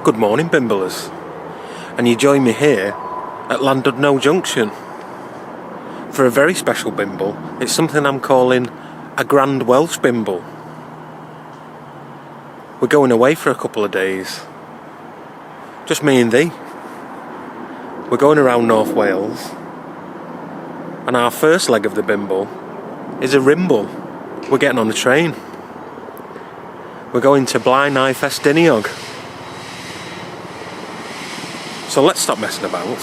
Good morning, Bimblers, and you join me here at Llandudno Junction for a very special Bimble. It's something I'm calling a Grand Welsh Bimble. We're going away for a couple of days, just me and thee. We're going around North Wales, and our first leg of the Bimble is a rimble. We're getting on the train. We're going to Blaenau Ffestiniog. So let's stop messing about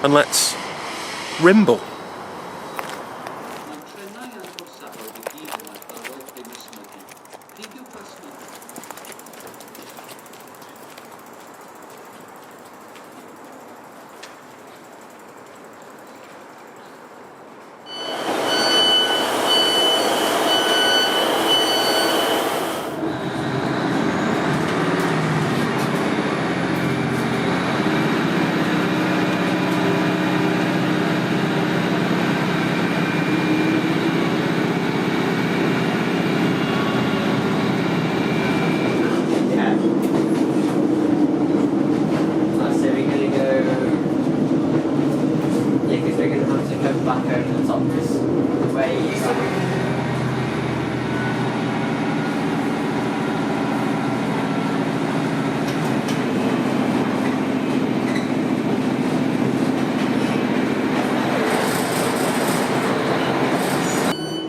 and let's rimble.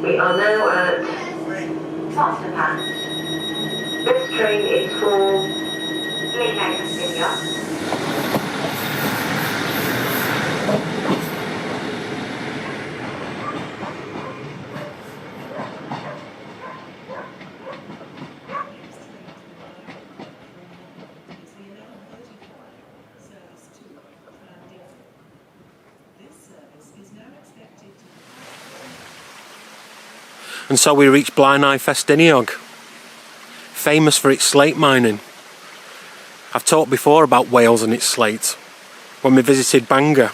We are now at Tote Bag. This train is for Blaenau Ffestiniog. And so we reach Blaenau Ffestiniog, famous for its slate mining. I've talked before about Wales and its slate when we visited Bangor.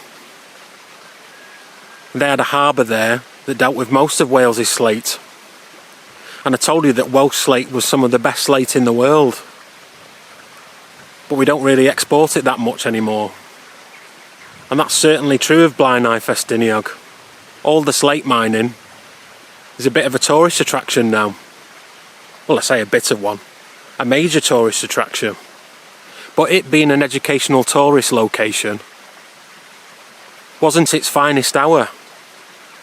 They had a harbour there that dealt with most of Wales's slate. And I told you that Welsh slate was some of the best slate in the world. But we don't really export it that much anymore. And that's certainly true of Blaenau Ffestiniog. All the slate mining is a bit of a tourist attraction now. Well, I say a bit of one. A major tourist attraction. But it being an educational tourist location wasn't its finest hour.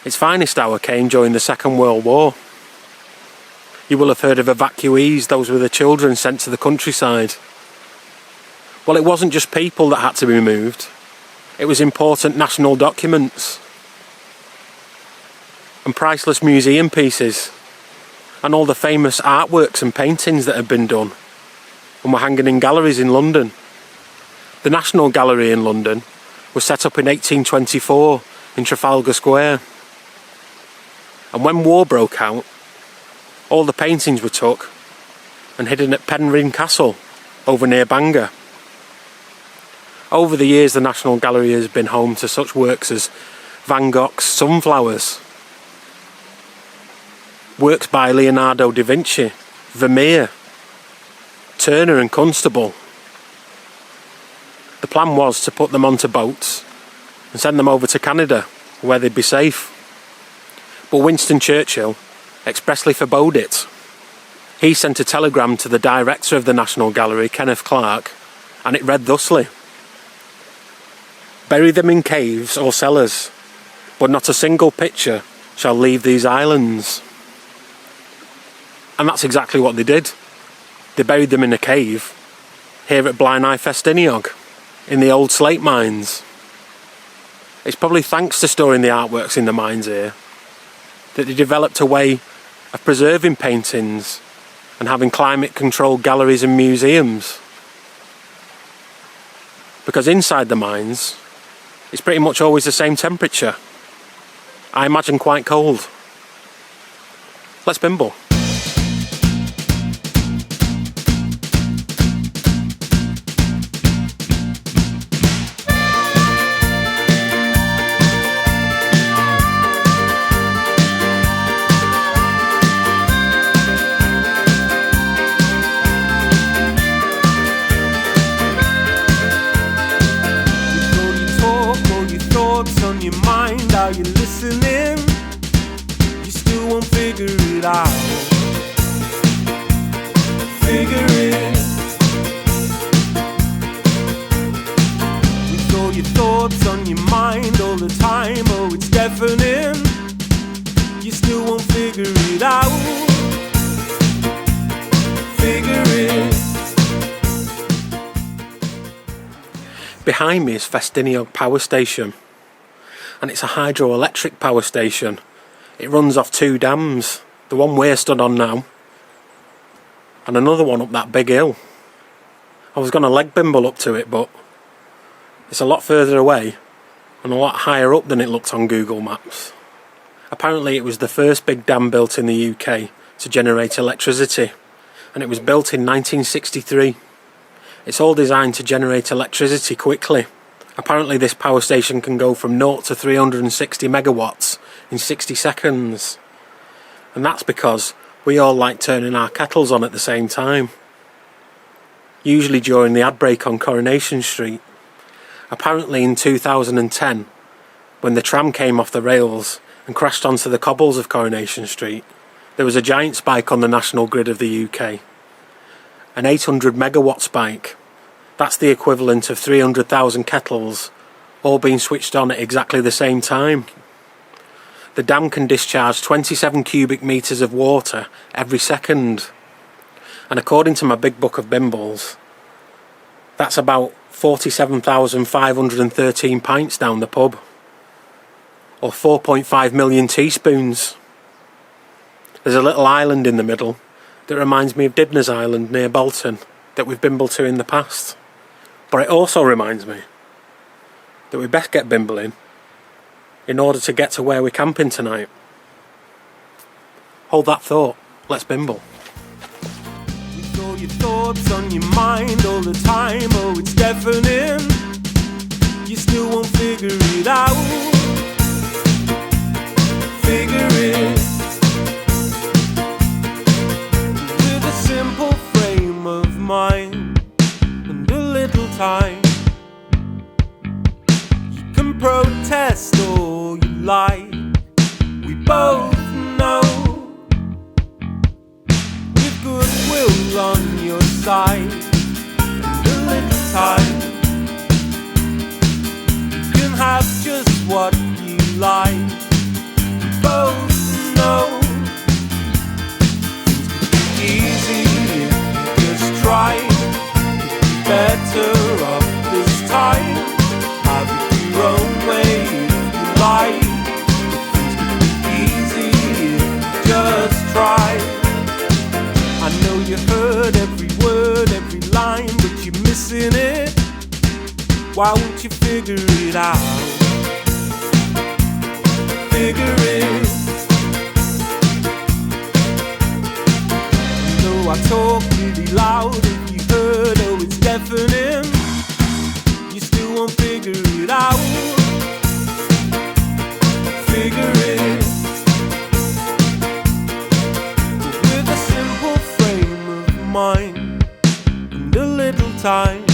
Its finest hour came during the Second World War. You will have heard of evacuees, those were the children sent to the countryside. Well, it wasn't just people that had to be moved. It was important national documents and priceless museum pieces and all the famous artworks and paintings that had been done and were hanging in galleries in London. The National Gallery in London was set up in 1824 in Trafalgar Square. And when war broke out, all the paintings were took and hidden at Penrhyn Castle over near Bangor. Over the years, the National Gallery has been home to such works as Van Gogh's Sunflowers, works by Leonardo da Vinci, Vermeer, Turner and Constable. The plan was to put them onto boats and send them over to Canada, where they'd be safe. But Winston Churchill expressly forbade it. He sent a telegram to the director of the National Gallery, Kenneth Clark, and it read thusly: "Bury them in caves or cellars, but not a single picture shall leave these islands." And that's exactly what they did. They buried them in a cave here at Blaenau Ffestiniog, in the old slate mines. It's probably thanks to storing the artworks in the mines here that they developed a way of preserving paintings and having climate-controlled galleries and museums. Because inside the mines, it's pretty much always the same temperature. I imagine quite cold. Let's bimble. figure it out. Figure it. With all your thoughts on your mind all the time, oh it's deafening. You still won't figure it out. Figure it. Behind me is Ffestiniog power station, and it's a hydroelectric power station. It runs off two dams, the one we're stood on now, and another one up that big hill. I was going to leg Bimble up to it, but it's a lot further away and a lot higher up than it looked on Google Maps. Apparently it was the first big dam built in the UK to generate electricity, and it was built in 1963. It's all designed to generate electricity quickly. Apparently this power station can go from 0 to 360 megawatts in 60 seconds. And that's because we all like turning our kettles on at the same time. Usually during the ad break on Coronation Street. Apparently in 2010, when the tram came off the rails and crashed onto the cobbles of Coronation Street, there was a giant spike on the national grid of the UK. An 800 megawatt spike. That's the equivalent of 300,000 kettles all being switched on at exactly the same time. The dam can discharge 27 cubic metres of water every second. And according to my big book of Bimbles, that's about 47,513 pints down the pub. Or 4.5 million teaspoons. There's a little island in the middle that reminds me of Dibnah's Island near Bolton that we've bimbled to in the past. But it also reminds me that we best get bimbling in order to get to where we're camping tonight. Hold that thought, let's bimble. With all your thoughts on your mind all the time, oh it's deafening. You still won't figure it out. Figure it. With a simple frame of mind and a little time, you can protest all you like. We both know, with goodwill on your side and a little time, you can have just what you like. We both know things could be easy if you just try. Better off this time. Have it your own way if you like. Things could be easy if you just try. I know you heard every word, every line, but you're missing it. Why won't you figure it out? Figure it. You know I talk really loud. If you heard, oh it's deafening. You still won't figure it out. Figure it. With a simple frame of mind and a little time,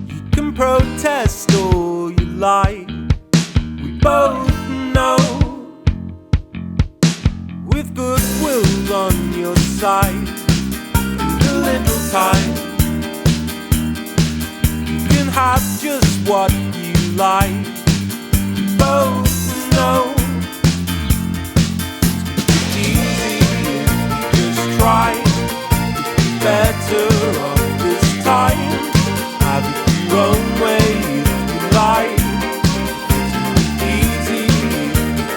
you can protest all you like. We both know, with goodwill on your side and a little time, you can have just what you like. We both know it's easy if you just try. It'd be better off this time. Have it your own way if you like.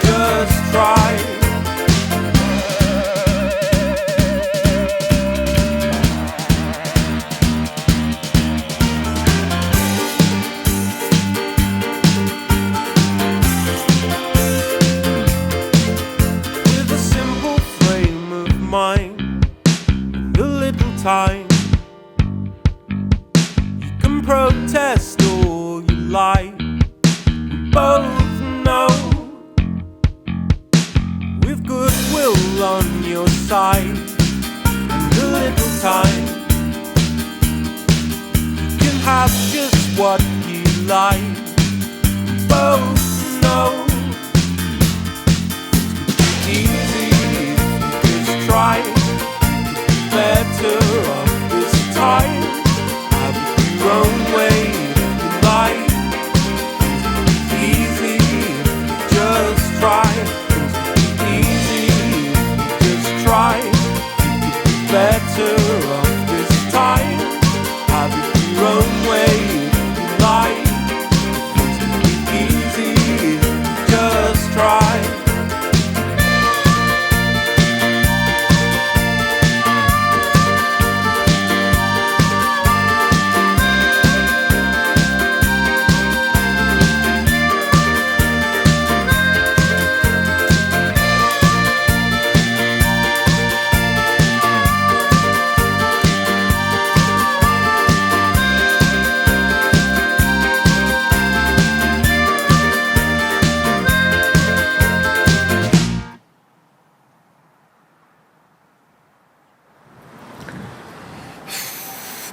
Just try. With a simple frame of mind and a little time, you can protest all you like. We both know, with goodwill on your side and a little time, you can have just what you like. We both know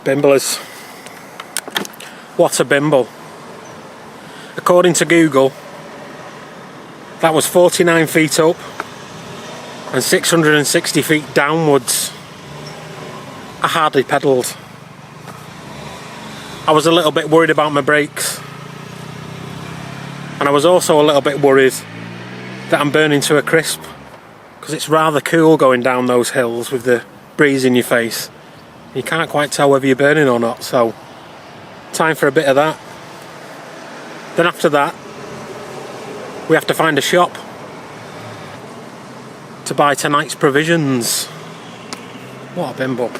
Bimblers. What a bimble. According to Google, that was 49 feet up and 660 feet downwards. I hardly pedalled. I was a little bit worried about my brakes, and I was also a little bit worried that I'm burning to a crisp, because it's rather cool going down those hills with the breeze in your face. You can't quite tell whether you're burning or not, so time for a bit of that. Then after that, we have to find a shop to buy tonight's provisions. What a bimble.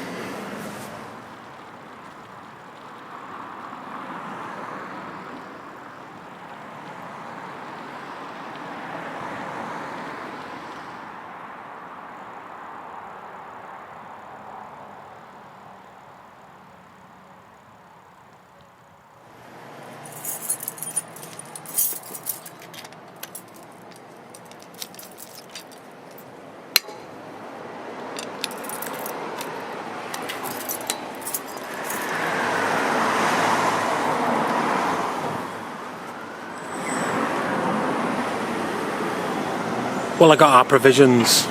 Well, I got our provisions.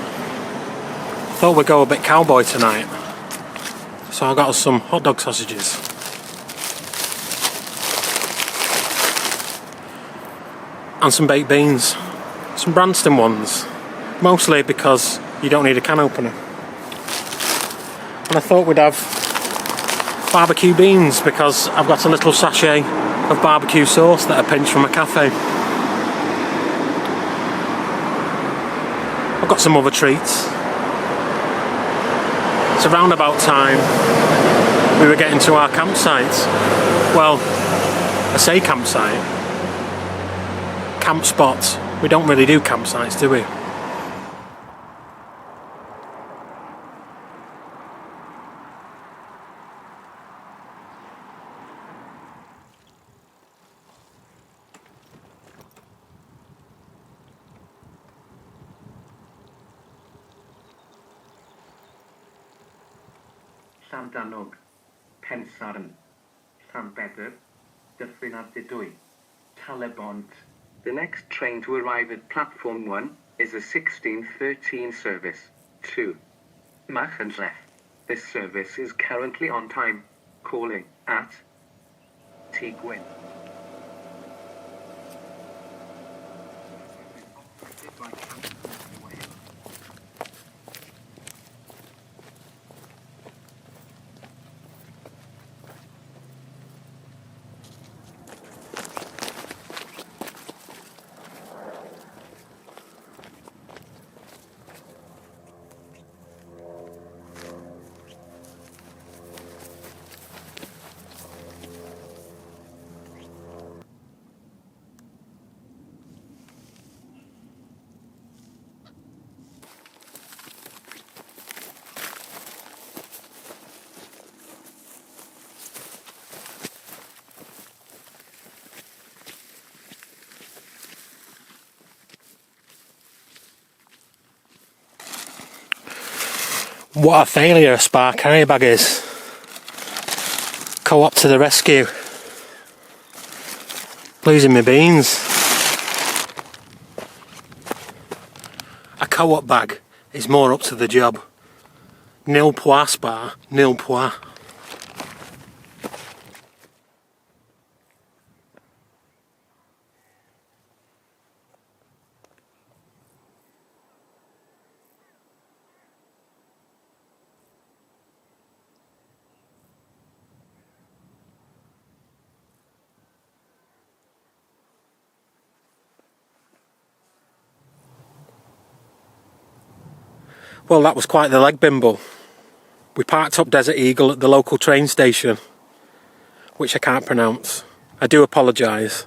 Thought we'd go a bit cowboy tonight, so I got us some hot dog sausages. And some baked beans. Some Branston ones. Mostly because you don't need a can opener. And I thought we'd have barbecue beans because I've got a little sachet of barbecue sauce that I pinched from a cafe. I've got some other treats. It's around about time we were getting to our campsite. Well, I say campsite. Camp spot. We don't really do campsites, do we? Llandanog, Pensarn, Llanbedr, Dyffryn ap Dydwy, Talebont. The next train to arrive at platform 1 is the 1613 service to Machynlleth. This service is currently on time, calling at Ty Gwyn. What a failure a spare carrier bag is. Co-op to the rescue. Losing my beans. A co-op bag is more up to the job. Nil pois spar, nil pois. Well, that was quite the leg bimble. We parked up Desert Eagle at the local train station, which I can't pronounce. I do apologise,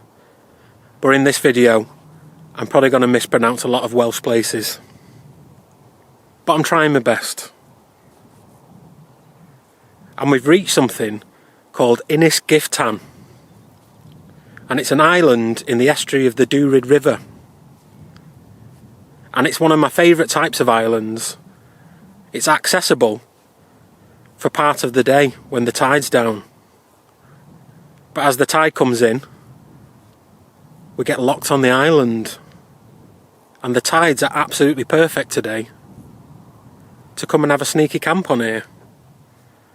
but in this video I'm probably going to mispronounce a lot of Welsh places. But I'm trying my best. And we've reached something called Ynys Gifftan, and it's an island in the estuary of the Dwryd River. And it's one of my favourite types of islands. It's accessible for part of the day when the tide's down. But as the tide comes in, we get locked on the island. And the tides are absolutely perfect today to come and have a sneaky camp on here.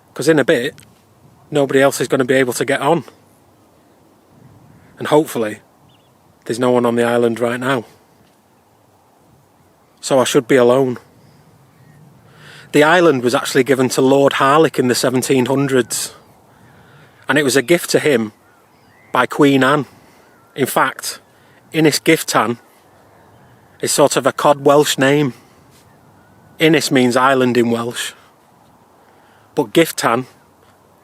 Because in a bit, nobody else is going to be able to get on. And hopefully, there's no one on the island right now. So I should be alone. The island was actually given to Lord Harlech in the 1700s. And it was a gift to him by Queen Anne. In fact, Ynys Gifftan is sort of a cod Welsh name. Ynys means island in Welsh. But Gifftan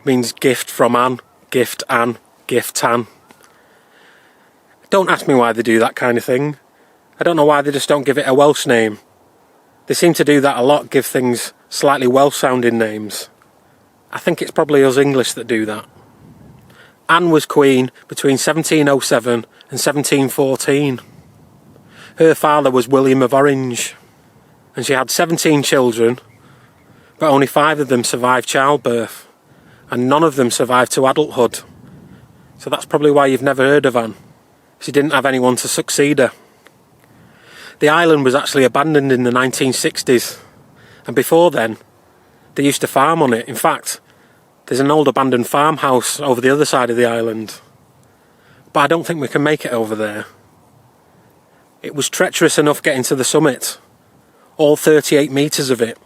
means gift from Anne, gift Anne, Gifftan. Don't ask me why they do that kind of thing. I don't know why they just don't give it a Welsh name. They seem to do that a lot, give things slightly Welsh sounding names. I think it's probably us English that do that. Anne was queen between 1707 and 1714. Her father was William of Orange, and she had 17 children, but only 5 of them survived childbirth, and none of them survived to adulthood. So that's probably why you've never heard of Anne. She didn't have anyone to succeed her. The island was actually abandoned in the 1960s, and before then, they used to farm on it. In fact, there's an old abandoned farmhouse over the other side of the island, but I don't think we can make it over there. It was treacherous enough getting to the summit, all 38 metres of it,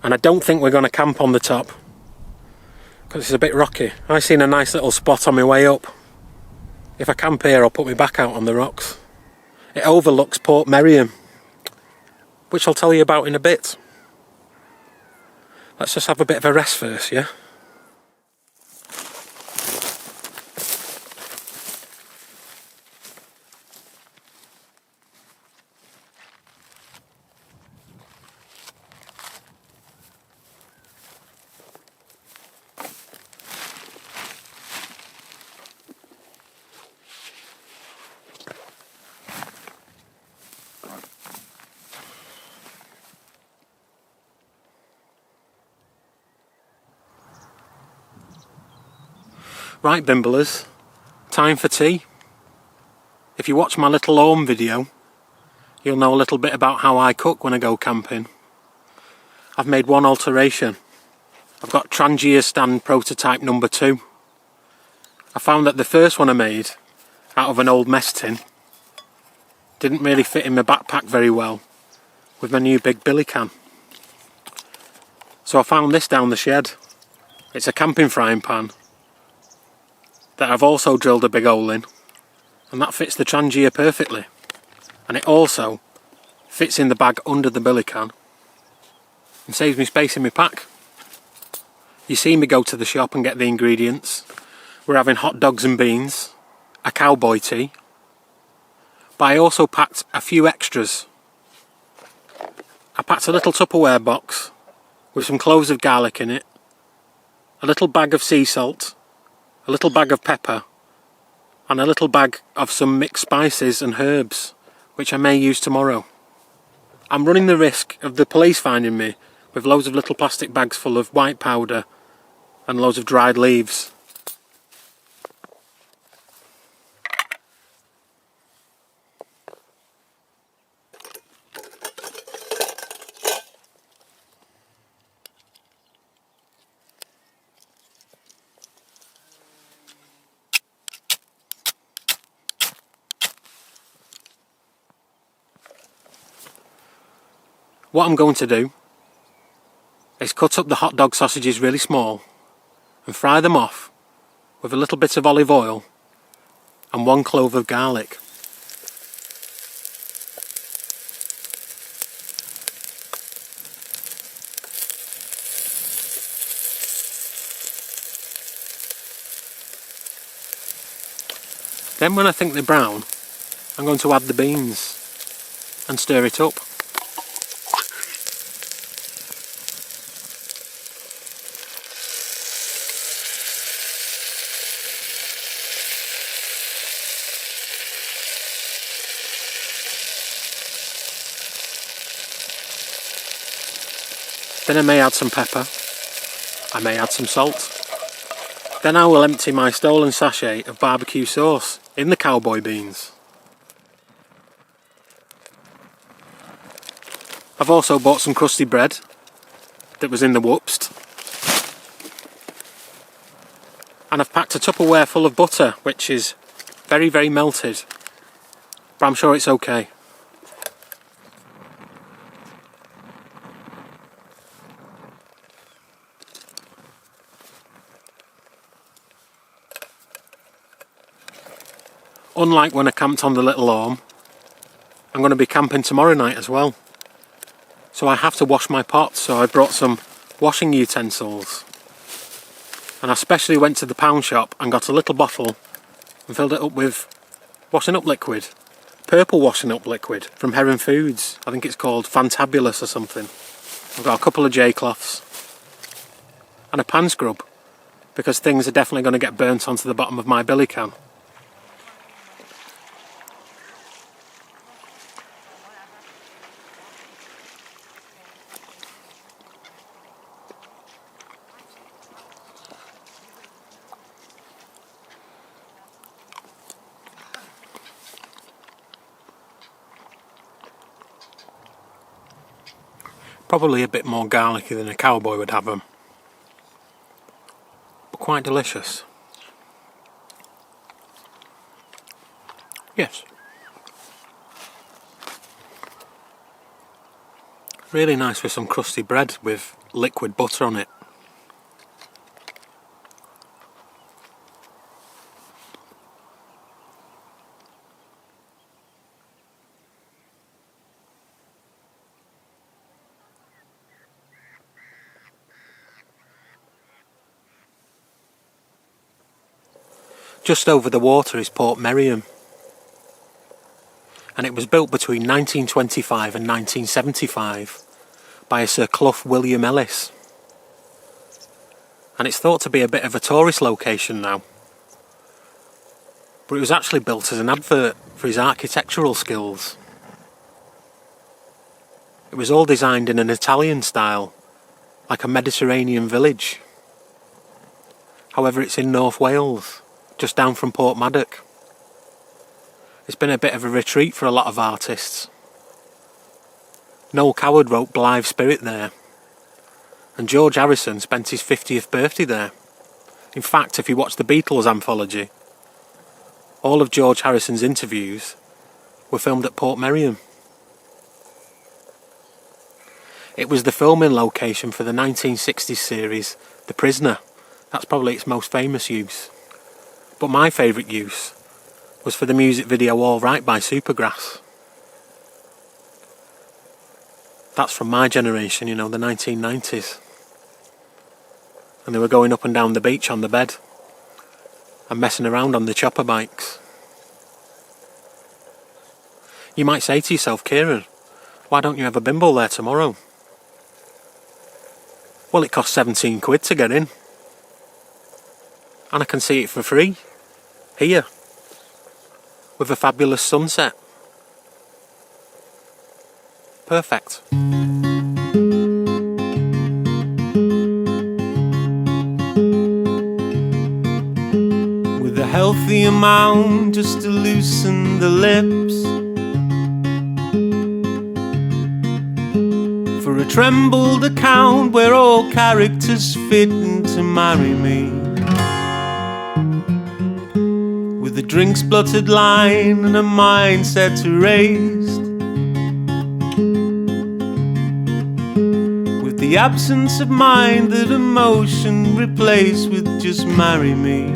and I don't think we're going to camp on the top, because it's a bit rocky. I've seen a nice little spot on my way up. If I camp here, I'll put my back out on the rocks. It overlooks Portmeirion, which I'll tell you about in a bit. Let's just have a bit of a rest first, yeah? Right, Bimblers, time for tea. If you watch my little home video, you'll know a little bit about how I cook when I go camping. I've made one alteration. I've got Trangia stand prototype number 2. I found that the first one I made, out of an old mess tin, didn't really fit in my backpack very well with my new big billy can. So I found this down the shed. It's a camping frying pan that I've also drilled a big hole in, and that fits the Trangia perfectly, and it also fits in the bag under the billy can and saves me space in my pack. You see me go to the shop and get the ingredients. We're having hot dogs and beans, a cowboy tea, but I also packed a few extras. I packed a little Tupperware box with some cloves of garlic in it, a little bag of sea salt, a little bag of pepper, and a little bag of some mixed spices and herbs, which I may use tomorrow. I'm running the risk of the police finding me with loads of little plastic bags full of white powder and loads of dried leaves. What I'm going to do is cut up the hot dog sausages really small and fry them off with a little bit of olive oil and 1 clove of garlic. Then when I think they're brown, I'm going to add the beans and stir it up. Then I may add some pepper I may add some salt. Then I will empty my stolen sachet of barbecue sauce in the cowboy beans. I've also bought some crusty bread that was in the whoopst. And I've packed a Tupperware full of butter, which is very, very melted. But I'm sure it's okay. Unlike when I camped on the Little Orme, I'm going to be camping tomorrow night as well. So I have to wash my pots, so I brought some washing utensils. And I specially went to the pound shop and got a little bottle and filled it up with washing up liquid. Purple washing up liquid from Heron Foods. I think it's called Fantabulous or something. I've got a couple of J-cloths and a pan scrub because things are definitely going to get burnt onto the bottom of my billy can. Probably a bit more garlicky than a cowboy would have them, but quite delicious. Yes. Really nice with some crusty bread with liquid butter on it. Just over the water is Portmeirion, and it was built between 1925 and 1975 by a Sir Clough Williams-Ellis, and it's thought to be a bit of a tourist location now, but it was actually built as an advert for his architectural skills. It was all designed in an Italian style, like a Mediterranean village. However, it's in North Wales, just down from Portmeirion. It's been a bit of a retreat for a lot of artists. Noel Coward wrote Blithe Spirit there, and George Harrison spent his 50th birthday there. In fact, if you watch the Beatles anthology, all of George Harrison's interviews were filmed at Portmeirion. It was the filming location for the 1960s series The Prisoner. That's probably its most famous use. But my favourite use was for the music video All Right by Supergrass. That's from my generation, you know, the 1990s. And they were going up and down the beach on the bed and messing around on the chopper bikes. You might say to yourself, Kieran, why don't you have a Bimble there tomorrow? Well, it costs 17 quid to get in. And I can see it for free. Here, with a fabulous sunset. Perfect. With a healthy amount just to loosen the lips, for a trembled account where all characters fit to marry me. With a drink's blotted line and a mindset erased, with the absence of mind that emotion replaced with just marry me.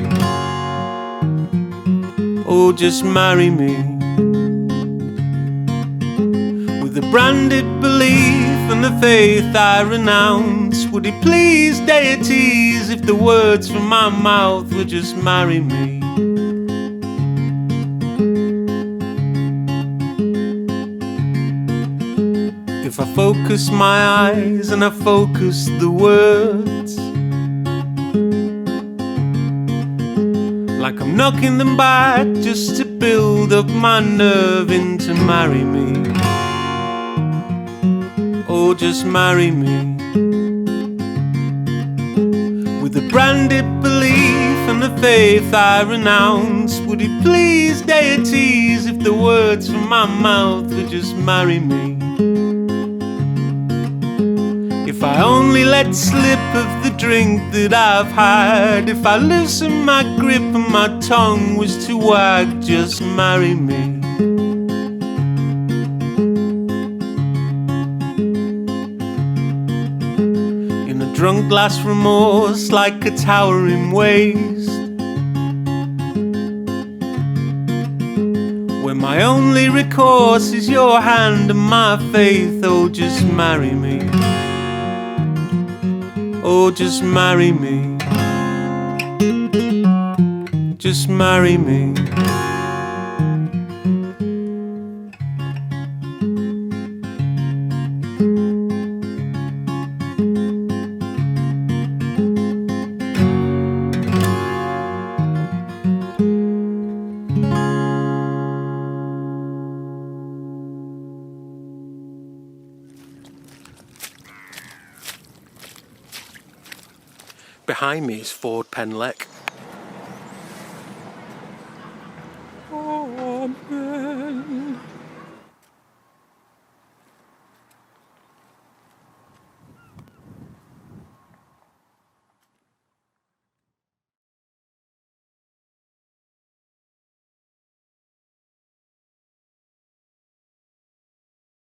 Oh, just marry me. With the branded belief and the faith I renounce, would it please deities if the words from my mouth would just marry me? If I focus my eyes and I focus the words, like I'm knocking them back just to build up my nerve in to marry me. Oh, just marry me. candid belief and the faith I renounce. Would it please deities if the words from my mouth would just marry me? If I only let slip of the drink that I've had, if I loosen my grip and my tongue was to wag, just marry me. In a drunk glass remorse like a towering waste, where my only recourse is your hand and my faith, oh just marry me. Oh, just marry me. Just marry me. Behind me is Ford Penlec.